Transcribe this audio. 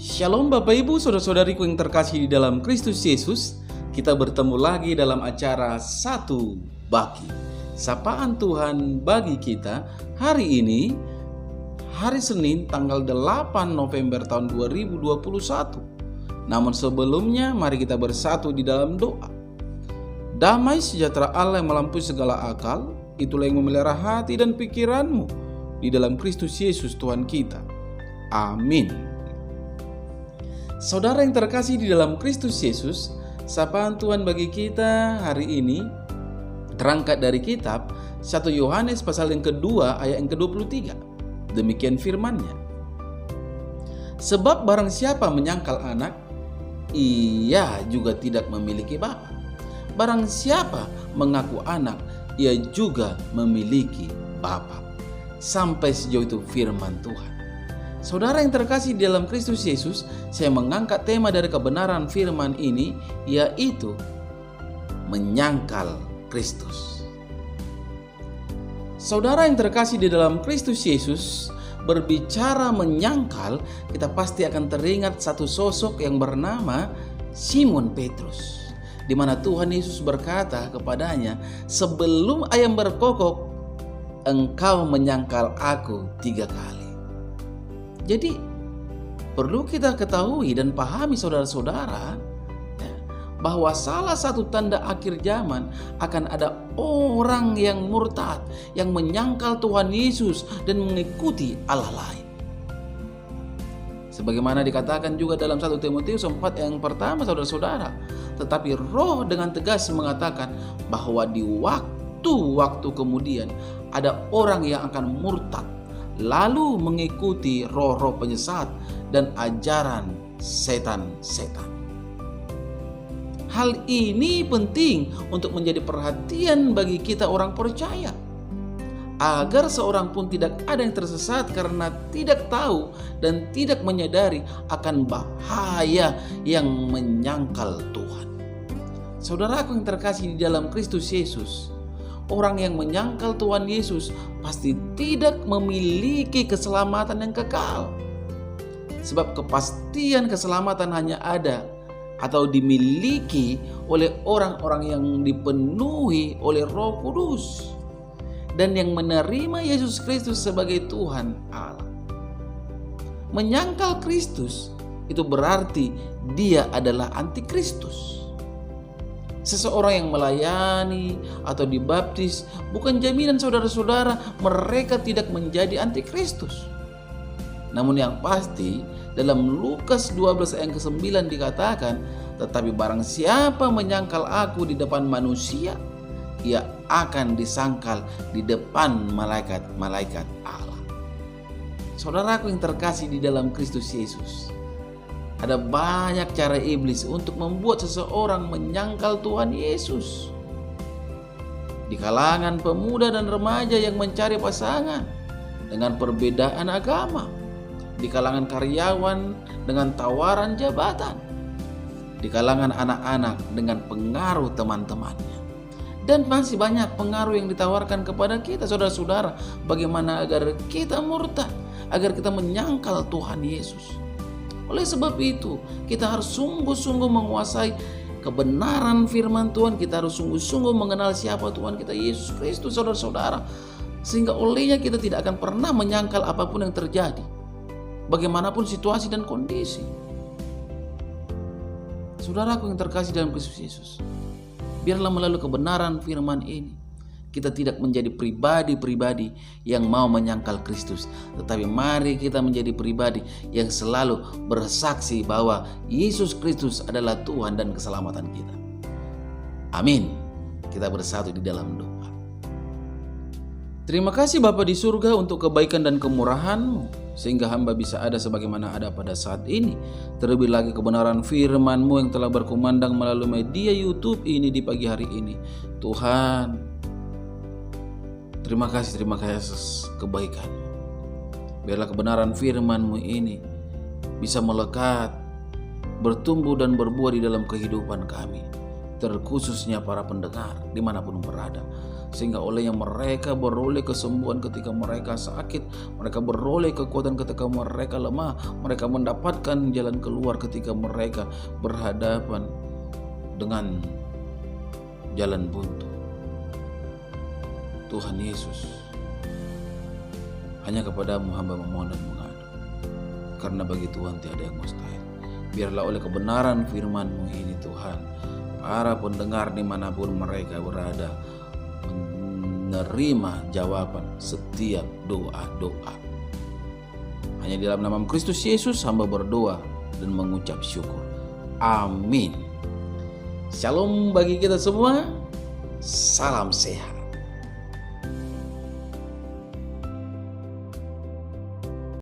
Shalom Bapak Ibu, Saudara-saudariku yang terkasih di dalam Kristus Yesus. Kita bertemu lagi dalam acara Satu Bagi. Sapaan Tuhan bagi kita hari ini, hari Senin tanggal 8 November tahun 2021. Namun sebelumnya mari kita bersatu di dalam doa. Damai sejahtera Allah yang melampaui segala akal, itulah yang memelihara hati dan pikiranmu di dalam Kristus Yesus Tuhan kita. Amin. Saudara yang terkasih di dalam Kristus Yesus, sapaan Tuhan bagi kita hari ini terangkat dari kitab 1 Yohanes pasal yang kedua ayat yang ke-23. Demikian firman-Nya. Sebab barang siapa menyangkal anak, ia juga tidak memiliki bapa. Barang siapa mengaku anak, ia juga memiliki bapa. Sampai sejauh itu firman Tuhan. Saudara yang terkasih di dalam Kristus Yesus, saya mengangkat tema dari kebenaran firman ini, yaitu menyangkal Kristus. Saudara yang terkasih di dalam Kristus Yesus, berbicara menyangkal, kita pasti akan teringat satu sosok yang bernama Simon Petrus, di mana Tuhan Yesus berkata kepadanya, sebelum ayam berkokok, engkau menyangkal aku 3 kali. Jadi perlu kita ketahui dan pahami saudara-saudara bahwa salah satu tanda akhir zaman akan ada orang yang murtad, yang menyangkal Tuhan Yesus dan mengikuti Allah lain. Sebagaimana dikatakan juga dalam 1 Timotius 4 yang pertama saudara-saudara, tetapi Roh dengan tegas mengatakan bahwa di waktu-waktu kemudian ada orang yang akan murtad, lalu mengikuti roh-roh penyesat dan ajaran setan-setan. Hal ini penting untuk menjadi perhatian bagi kita orang percaya, agar seorang pun tidak ada yang tersesat karena tidak tahu dan tidak menyadari akan bahaya yang menyangkal Tuhan. Saudaraku yang terkasih di dalam Kristus Yesus, orang yang menyangkal Tuhan Yesus pasti tidak memiliki keselamatan yang kekal. Sebab kepastian keselamatan hanya ada atau dimiliki oleh orang-orang yang dipenuhi oleh Roh Kudus dan yang menerima Yesus Kristus sebagai Tuhan Allah. Menyangkal Kristus itu berarti dia adalah antikristus. Seseorang yang melayani atau dibaptis bukan jaminan saudara-saudara mereka tidak menjadi antikristus. Namun yang pasti dalam Lukas 12 ayat ke-9 dikatakan, tetapi barang siapa menyangkal aku di depan manusia, ia akan disangkal di depan malaikat-malaikat Allah. Saudaraku yang terkasih di dalam Kristus Yesus, ada banyak cara iblis untuk membuat seseorang menyangkal Tuhan Yesus. Di kalangan pemuda dan remaja yang mencari pasangan dengan perbedaan agama, di kalangan karyawan dengan tawaran jabatan, di kalangan anak-anak dengan pengaruh teman-temannya, dan masih banyak pengaruh yang ditawarkan kepada kita saudara-saudara, bagaimana agar kita murtad, agar kita menyangkal Tuhan Yesus. Oleh sebab itu, kita harus sungguh-sungguh menguasai kebenaran firman Tuhan. Kita harus sungguh-sungguh mengenal siapa Tuhan kita, Yesus Kristus, saudara-saudara. Sehingga olehnya kita tidak akan pernah menyangkal apapun yang terjadi, bagaimanapun situasi dan kondisi. Saudaraku yang terkasih dalam Kristus Yesus, biarlah melalui kebenaran firman ini, kita tidak menjadi pribadi-pribadi yang mau menyangkal Kristus, tetapi mari kita menjadi pribadi yang selalu bersaksi bahwa Yesus Kristus adalah Tuhan dan keselamatan kita. Amin. Kita bersatu di dalam doa. Terima kasih Bapa di surga untuk kebaikan dan kemurahan-Mu, sehingga hamba bisa ada sebagaimana ada pada saat ini. Terlebih lagi kebenaran firman-Mu yang telah berkumandang melalui media YouTube ini di pagi hari ini. Tuhan, terima kasih atas kebaikan. Biarlah kebenaran firman-Mu ini bisa melekat, bertumbuh dan berbuah di dalam kehidupan kami. terkhususnya para pendengar dimanapun berada, sehingga olehnya mereka beroleh kesembuhan ketika mereka sakit, mereka beroleh kekuatan ketika mereka lemah, mereka mendapatkan jalan keluar ketika mereka berhadapan dengan jalan buntu. Tuhan Yesus, hanya kepadamu hamba memohon dan mengadu, karena bagi Tuhan tiada yang mustahil. Biarlah oleh kebenaran firman-Mu ini Tuhan, para pendengar dimanapun mereka berada menerima jawaban setiap doa-doa. Hanya di dalam nama Kristus Yesus hamba berdoa dan mengucap syukur. Amin. Shalom bagi kita semua. Salam sehat.